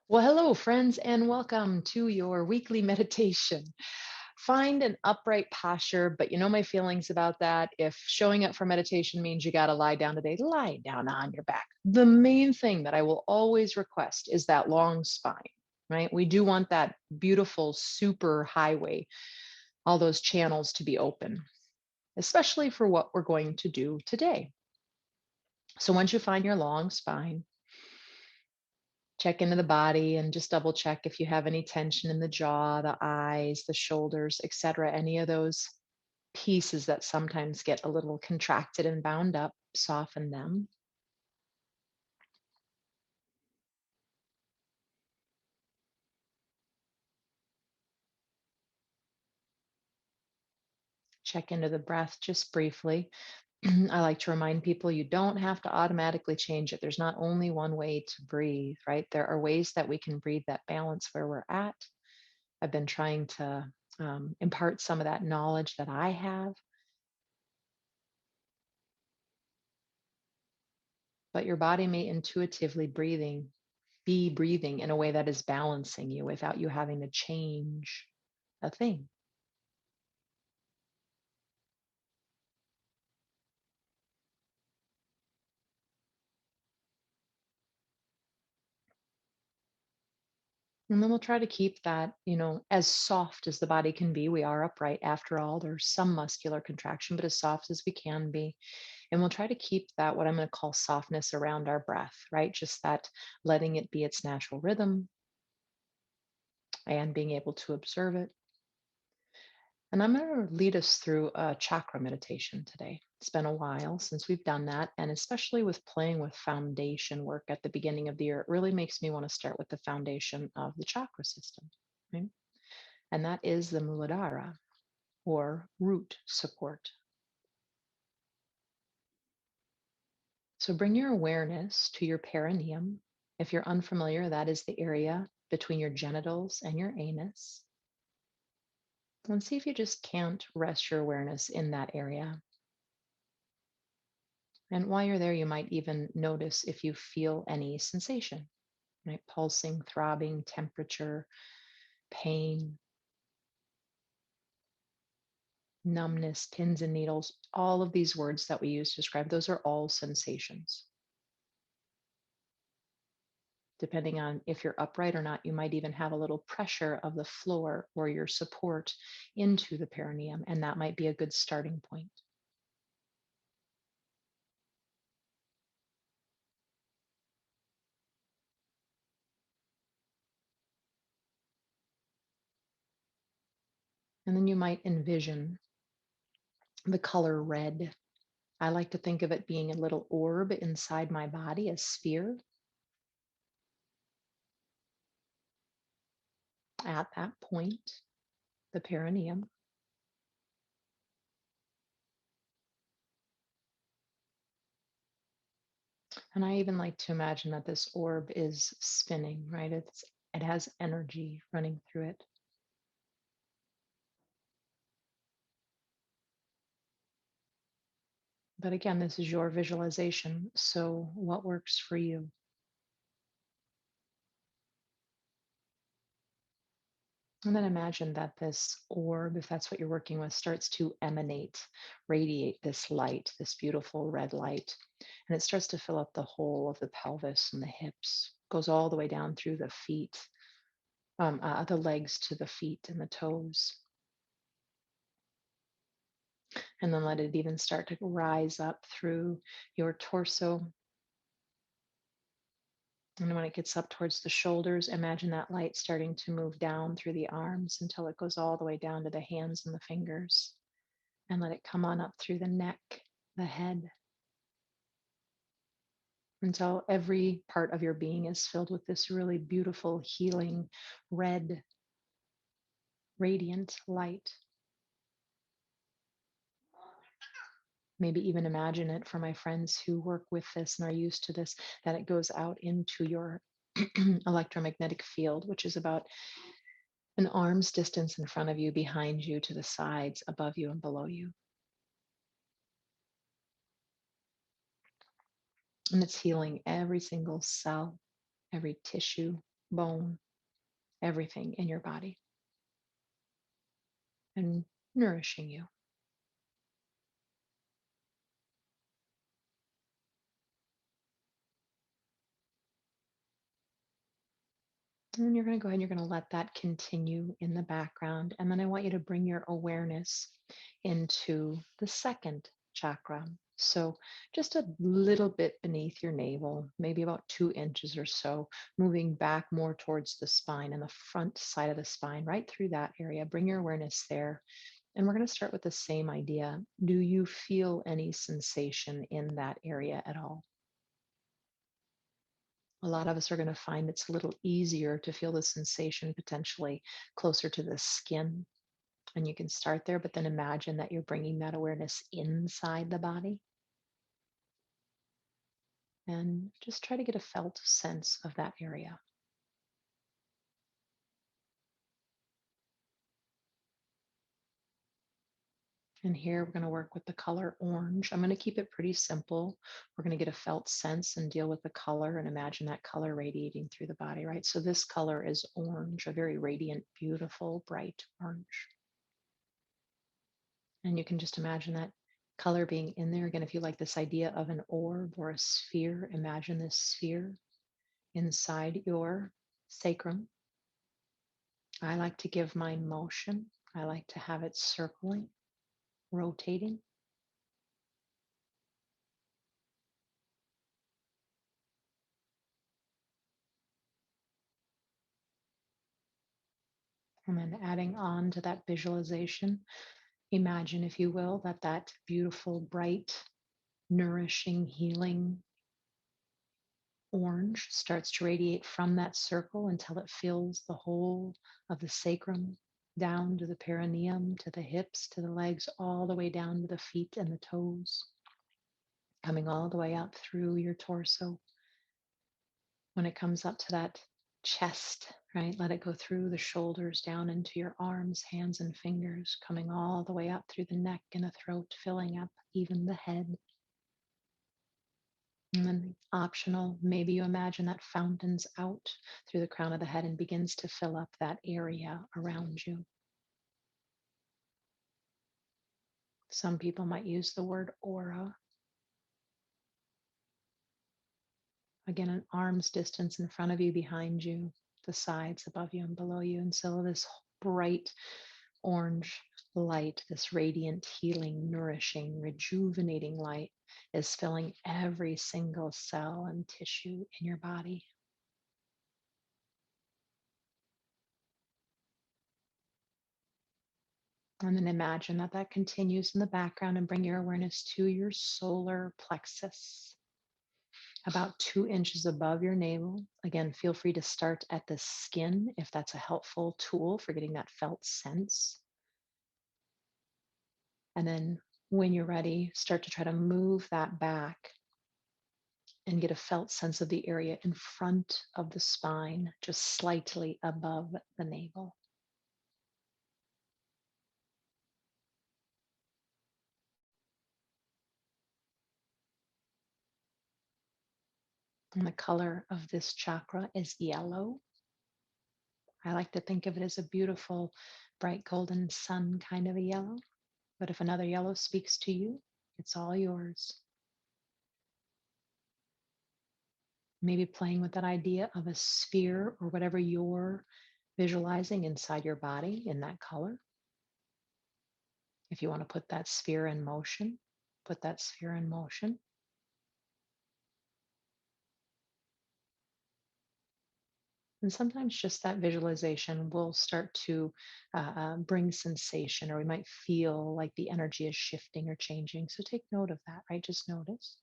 Well, hello, friends, and welcome to your weekly meditation. Find an upright posture, but you know my feelings about that. If showing up for meditation means you got to lie down today, lie down on your back. The main thing that I will always request is that long spine, right? We do want that beautiful super highway, all those channels to be open, especially for what we're going to do today. So once you find your long spine, check into the body and just double check if you have any tension in the jaw, the eyes, the shoulders, etc. Any of those pieces that sometimes get a little contracted and bound up, soften them. Check into the breath just briefly. I like to remind people you don't have to automatically change it. There's not only one way to breathe, right? There are ways that we can breathe that balance where we're at. I've been trying to impart some of that knowledge that I have. But your body may intuitively be breathing in a way that is balancing you without you having to change a thing. And then we'll try to keep that, as soft as the body can be. We are upright after all. There's some muscular contraction, but as soft as we can be. And we'll try to keep that, what I'm going to call softness around our breath, right? Just that letting it be its natural rhythm and being able to observe it. And I'm going to lead us through a chakra meditation today. It's been a while since we've done that. And especially with playing with foundation work at the beginning of the year, it really makes me want to start with the foundation of the chakra system. Right? And that is the Muladhara, or root support. So bring your awareness to your perineum. If you're unfamiliar, that is the area between your genitals and your anus. And see if you just can't rest your awareness in that area. And while you're there, you might even notice if you feel any sensation, right? Pulsing, throbbing, temperature, pain, numbness, pins and needles, all of these words that we use to describe, those are all sensations. Depending on if you're upright or not, you might even have a little pressure of the floor or your support into the perineum, and that might be a good starting point. And then you might envision the color red. I like to think of it being a little orb inside my body, a sphere. At that point, the perineum. And I even like to imagine that this orb is spinning, right? It has energy running through it. But again, this is your visualization. So what works for you? And then imagine that this orb, if that's what you're working with, starts to radiate this light, this beautiful red light. And it starts to fill up the whole of the pelvis and the hips, goes all the way down through the feet, the legs to the feet and the toes. And then let it even start to rise up through your torso. And when it gets up towards the shoulders, imagine that light starting to move down through the arms until it goes all the way down to the hands and the fingers. And let it come on up through the neck, the head, until every part of your being is filled with this really beautiful, healing, red, radiant light. Maybe even imagine it for my friends who work with this and are used to this, that it goes out into your electromagnetic field, which is about an arm's distance in front of you, behind you, to the sides, above you, and below you. And it's healing every single cell, every tissue, bone, everything in your body, and nourishing you. And you're going to go ahead and you're going to let that continue in the background. And then I want you to bring your awareness into the second chakra. So just a little bit beneath your navel, maybe about 2 inches or so, moving back more towards the spine and the front side of the spine, right through that area. Bring your awareness there. And we're going to start with the same idea. Do you feel any sensation in that area at all? A lot of us are going to find it's a little easier to feel the sensation potentially closer to the skin. And you can start there, but then imagine that you're bringing that awareness inside the body and just try to get a felt sense of that area. And here we're going to work with the color orange. I'm going to keep it pretty simple. We're going to get a felt sense and deal with the color and imagine that color radiating through the body, right? So this color is orange, a very radiant, beautiful, bright orange. And you can just imagine that color being in there. Again, if you like this idea of an orb or a sphere, imagine this sphere inside your sacrum. I like to give mine motion. I like to have it circling, rotating. And then adding on to that visualization, imagine, if you will, that that beautiful, bright, nourishing, healing orange starts to radiate from that circle until it fills the whole of the sacrum, down to the perineum, to the hips, to the legs, all the way down to the feet and the toes, coming all the way up through your torso. When it comes up to that chest, right, let it go through the shoulders, down into your arms, hands, and fingers, coming all the way up through the neck and the throat, filling up even the head. And then optional, maybe you imagine that fountains out through the crown of the head and begins to fill up that area around you. Some people might use the word aura. Again, an arm's distance in front of you, behind you, the sides, above you, and below you. And so this bright orange light, this radiant, healing, nourishing, rejuvenating light is filling every single cell and tissue in your body. And then imagine that that continues in the background and bring your awareness to your solar plexus, about 2 inches above your navel. Again, feel free to start at the skin if that's a helpful tool for getting that felt sense. And then when you're ready, start to try to move that back and get a felt sense of the area in front of the spine, just slightly above the navel. And the color of this chakra is yellow. I like to think of it as a beautiful, bright golden sun kind of a yellow. But if another yellow speaks to you, it's all yours. Maybe playing with that idea of a sphere or whatever you're visualizing inside your body in that color. If you want to put that sphere in motion, put that sphere in motion. And sometimes just that visualization will start to bring sensation, or we might feel like the energy is shifting or changing. So take note of that, right? Just notice.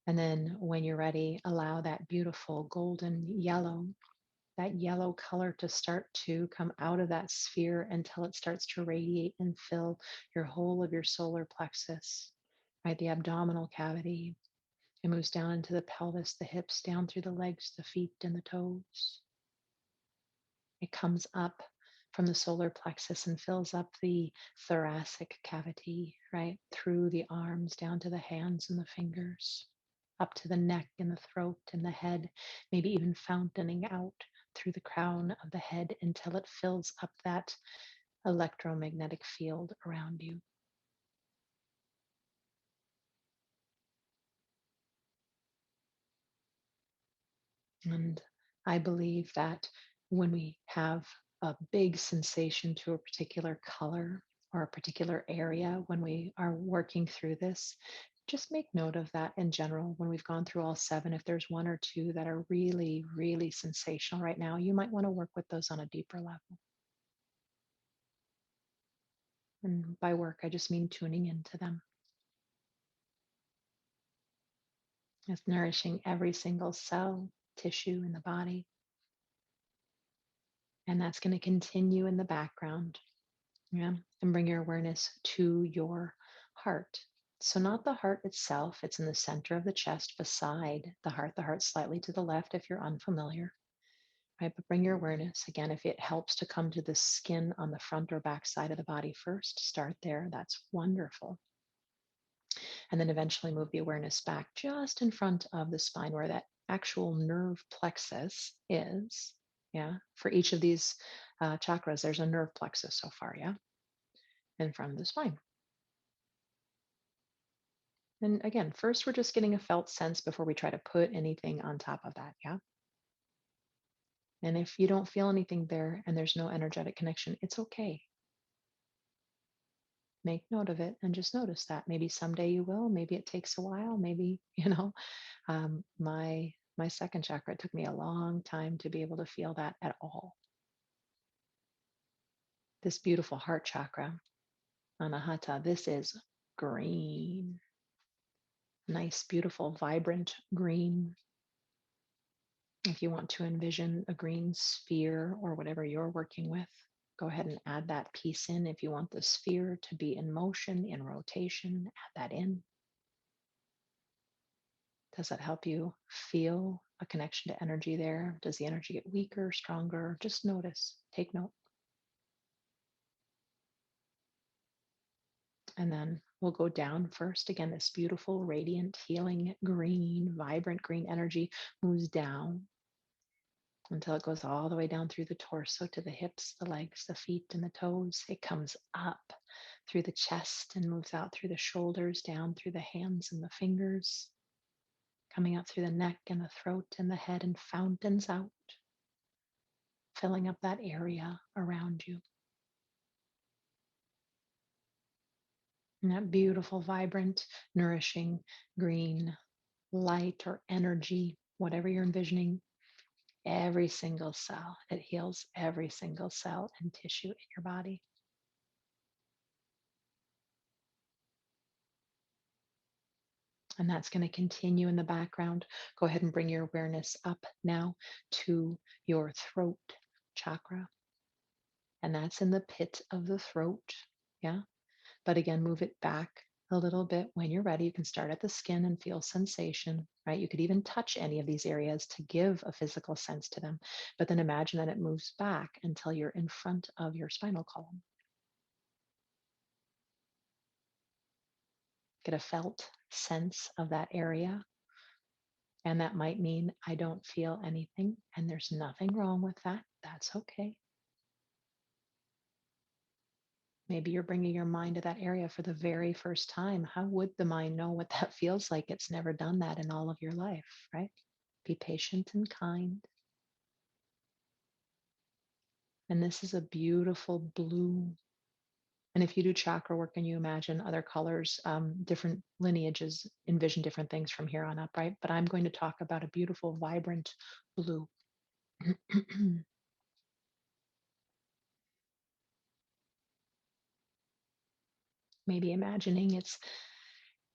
And then when you're ready, allow that beautiful golden yellow, that yellow color to start to come out of that sphere until it starts to radiate and fill your whole of your solar plexus, right? The abdominal cavity. It moves down into the pelvis, the hips, down through the legs, the feet, and the toes. It comes up from the solar plexus and fills up the thoracic cavity, right? Through the arms, down to the hands and the fingers. up to the neck and the throat and the head, maybe even fountaining out through the crown of the head until it fills up that electromagnetic field around you. And I believe that when we have a big sensation to a particular color or a particular area, when we are working through this, just make note of that in general. When we've gone through all seven, if there's one or two that are really, really sensational right now, you might want to work with those on a deeper level. And by work, I just mean tuning into them. It's nourishing every single cell, tissue in the body. And that's going to continue in the background. Yeah. And bring your awareness to your heart. So, not the heart itself, it's in the center of the chest beside the heart. The heart slightly to the left if you're unfamiliar, right? But bring your awareness again. If it helps to come to the skin on the front or back side of the body first, start there. That's wonderful. And then eventually move the awareness back just in front of the spine where that actual nerve plexus is. Yeah. For each of these chakras, there's a nerve plexus so far. Yeah. In front of the spine. And again, first, we're just getting a felt sense before we try to put anything on top of that. Yeah. And if you don't feel anything there and there's no energetic connection, it's okay. Make note of it and just notice that. Maybe someday you will. Maybe it takes a while. Maybe, my second chakra, it took me a long time to be able to feel that at all. This beautiful heart chakra, Anahata, this is green. Nice, beautiful, vibrant green. If you want to envision a green sphere or whatever you're working with, go ahead and add that piece in. If you want the sphere to be in motion, in rotation, add that in. Does that help you feel a connection to energy there? Does the energy get weaker, stronger? Just notice, take note. And then we'll go down first. Again, this beautiful, radiant, healing, green, vibrant green energy moves down until it goes all the way down through the torso to the hips, the legs, the feet, and the toes. It comes up through the chest and moves out through the shoulders, down through the hands and the fingers, coming up through the neck and the throat and the head, and fountains out, filling up that area around you. And that beautiful, vibrant, nourishing green light or energy, whatever you're envisioning, every single cell. It heals every single cell and tissue in your body. And that's going to continue in the background. Go ahead and bring your awareness up now to your throat chakra. And that's in the pit of the throat. Yeah. But again, move it back a little bit when you're ready. You can start at the skin and feel sensation, right? You could even touch any of these areas to give a physical sense to them. But then imagine that it moves back until you're in front of your spinal column. Get a felt sense of that area. And that might mean I don't feel anything, and there's nothing wrong with that. That's okay. Maybe you're bringing your mind to that area for the very first time. How would the mind know what that feels like? It's never done that in all of your life, right? Be patient and kind. And this is a beautiful blue. And if you do chakra work and you imagine other colors, different lineages envision different things from here on up, right? But I'm going to talk about a beautiful, vibrant blue. Maybe imagining it's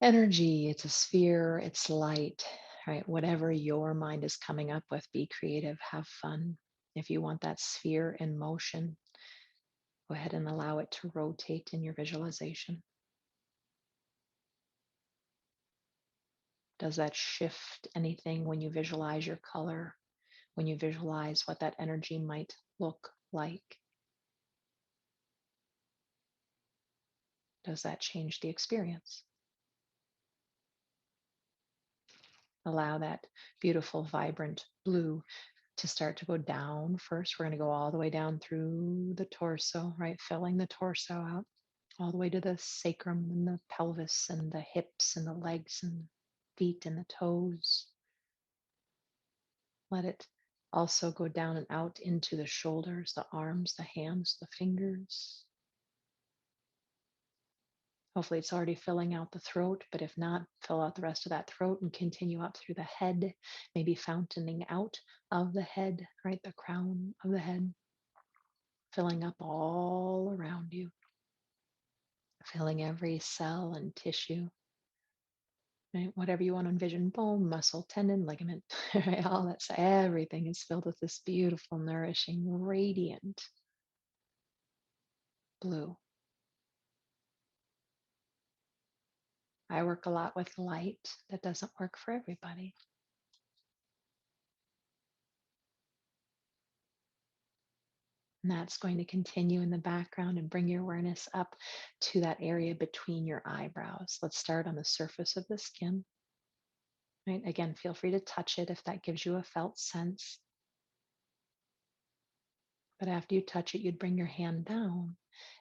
energy, it's a sphere, it's light, right? Whatever your mind is coming up with, be creative, have fun. If you want that sphere in motion, go ahead and allow it to rotate in your visualization. Does that shift anything when you visualize your color, when you visualize what that energy might look like? Does that change the experience? Allow that beautiful, vibrant blue to start to go down first. We're going to go all the way down through the torso, right? Filling the torso out, all the way to the sacrum and the pelvis and the hips and the legs and the feet and the toes. Let it also go down and out into the shoulders, the arms, the hands, the fingers. Hopefully, it's already filling out the throat, but if not, fill out the rest of that throat and continue up through the head, maybe fountaining out of the head, right? The crown of the head, filling up all around you, filling every cell and tissue, right? Whatever you want to envision, bone, muscle, tendon, ligament, right? All that's everything is filled with this beautiful, nourishing, radiant blue. I work a lot with light. That doesn't work for everybody. And that's going to continue in the background and bring your awareness up to that area between your eyebrows. Let's start on the surface of the skin. Right? Again, feel free to touch it if that gives you a felt sense. But after you touch it, you'd bring your hand down.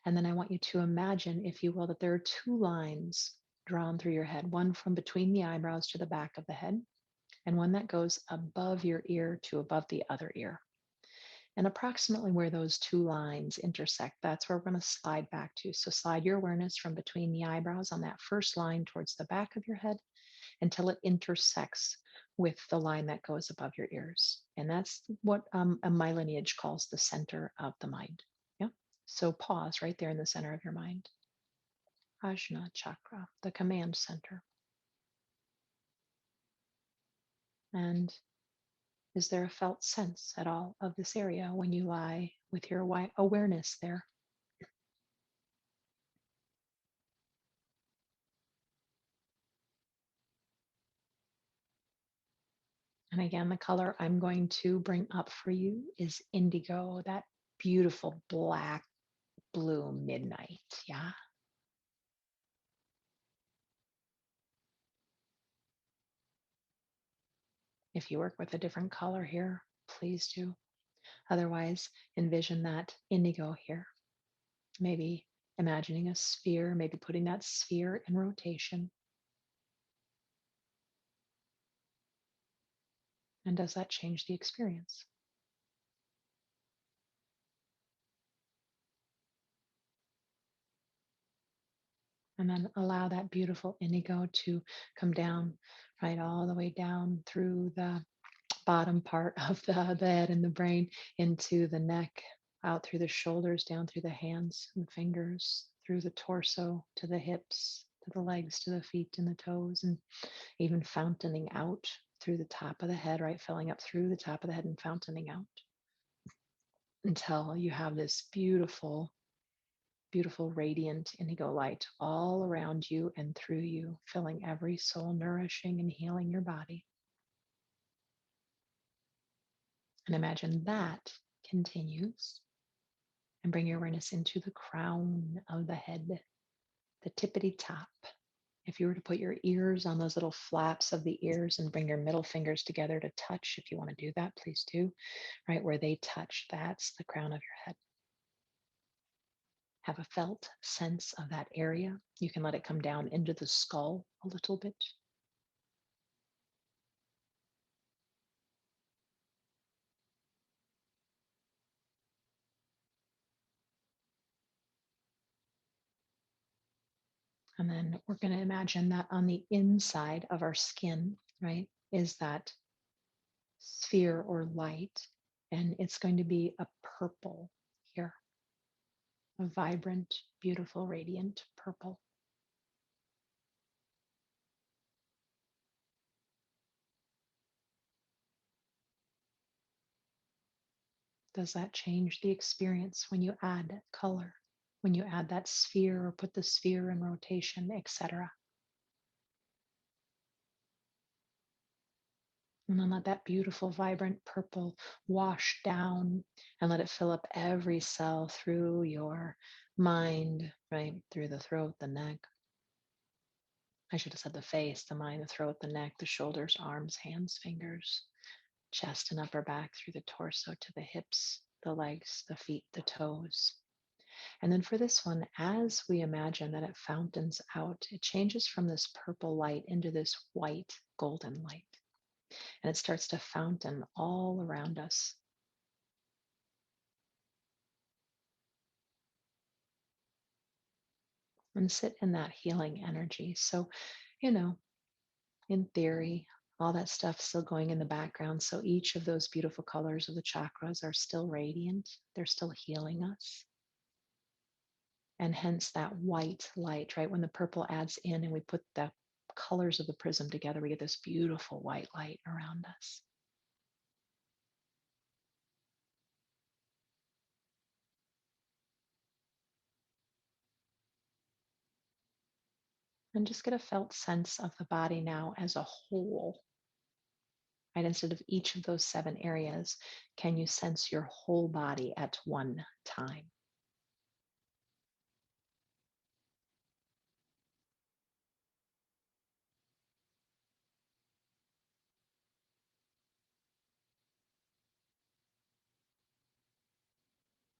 And then I want you to imagine, if you will, that there are two lines drawn through your head, one from between the eyebrows to the back of the head, and one that goes above your ear to above the other ear. And approximately where those two lines intersect, that's where we're going to slide back to. So slide your awareness from between the eyebrows on that first line towards the back of your head until it intersects with the line that goes above your ears. And that's what my lineage calls the center of the mind. Yeah. So pause right there in the center of your mind. Ajna chakra, the command center. And is there a felt sense at all of this area when you lie with your awareness there? And again, the color I'm going to bring up for you is indigo, that beautiful black, blue midnight. Yeah. If you work with a different color here, please do. Otherwise, envision that indigo here. Maybe imagining a sphere, maybe putting that sphere in rotation. And does that change the experience? And then allow that beautiful indigo to come down, right, all the way down through the bottom part of the head and the brain into the neck, out through the shoulders, down through the hands and fingers, through the torso, to the hips, to the legs, to the feet and the toes, and even fountaining out through the top of the head, right? Filling up through the top of the head and fountaining out until you have this beautiful, beautiful, radiant indigo light all around you and through you, filling every soul, nourishing and healing your body. And imagine that continues. And bring your awareness into the crown of the head, the tippity top. If you were to put your ears on those little flaps of the ears and bring your middle fingers together to touch, if you want to do that, please do. Right where they touch, that's the crown of your head. Have a felt sense of that area. You can let it come down into the skull a little bit. And then we're going to imagine that on the inside of our skin, right, is that sphere or light. And it's going to be a purple here, a vibrant, beautiful, radiant purple. Does that change the experience when you add color, when you add that sphere or put the sphere in rotation, etc.? And then let that beautiful, vibrant purple wash down and let it fill up every cell through your mind, right? Through the throat, the neck, I should have said the face, the mind, the throat, the neck, the shoulders, arms, hands, fingers, chest and upper back through the torso to the hips, the legs, the feet, the toes. And then for this one, as we imagine that it fountains out, it changes from this purple light into this white golden light. And it starts to fountain all around us. And sit in that healing energy. So, you know, in theory, all that stuff still going in the background. So each of those beautiful colors of the chakras are still radiant. They're still healing us. And hence that white light, right? When the purple adds in and we put the colors of the prism together, we get this beautiful white light around us. And just get a felt sense of the body now as a whole, right? Instead of each of those 7 areas, can you sense your whole body at one time?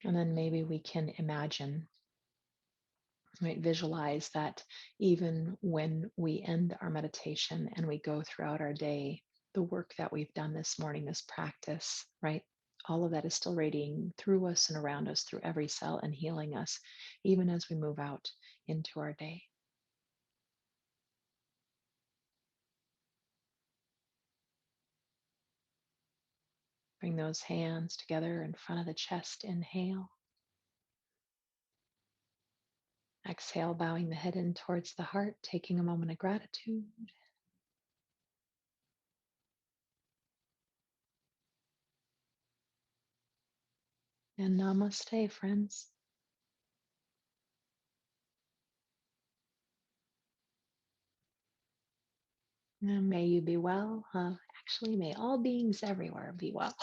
And then maybe we can imagine, right, visualize that even when we end our meditation and we go throughout our day, the work that we've done this morning, this practice, right? All of that is still radiating through us and around us, through every cell, and healing us, even as we move out into our day. Bring those hands together in front of the chest. Inhale. Exhale, bowing the head in towards the heart, taking a moment of gratitude. And namaste, friends. And may you be well. Actually, may all beings everywhere be well.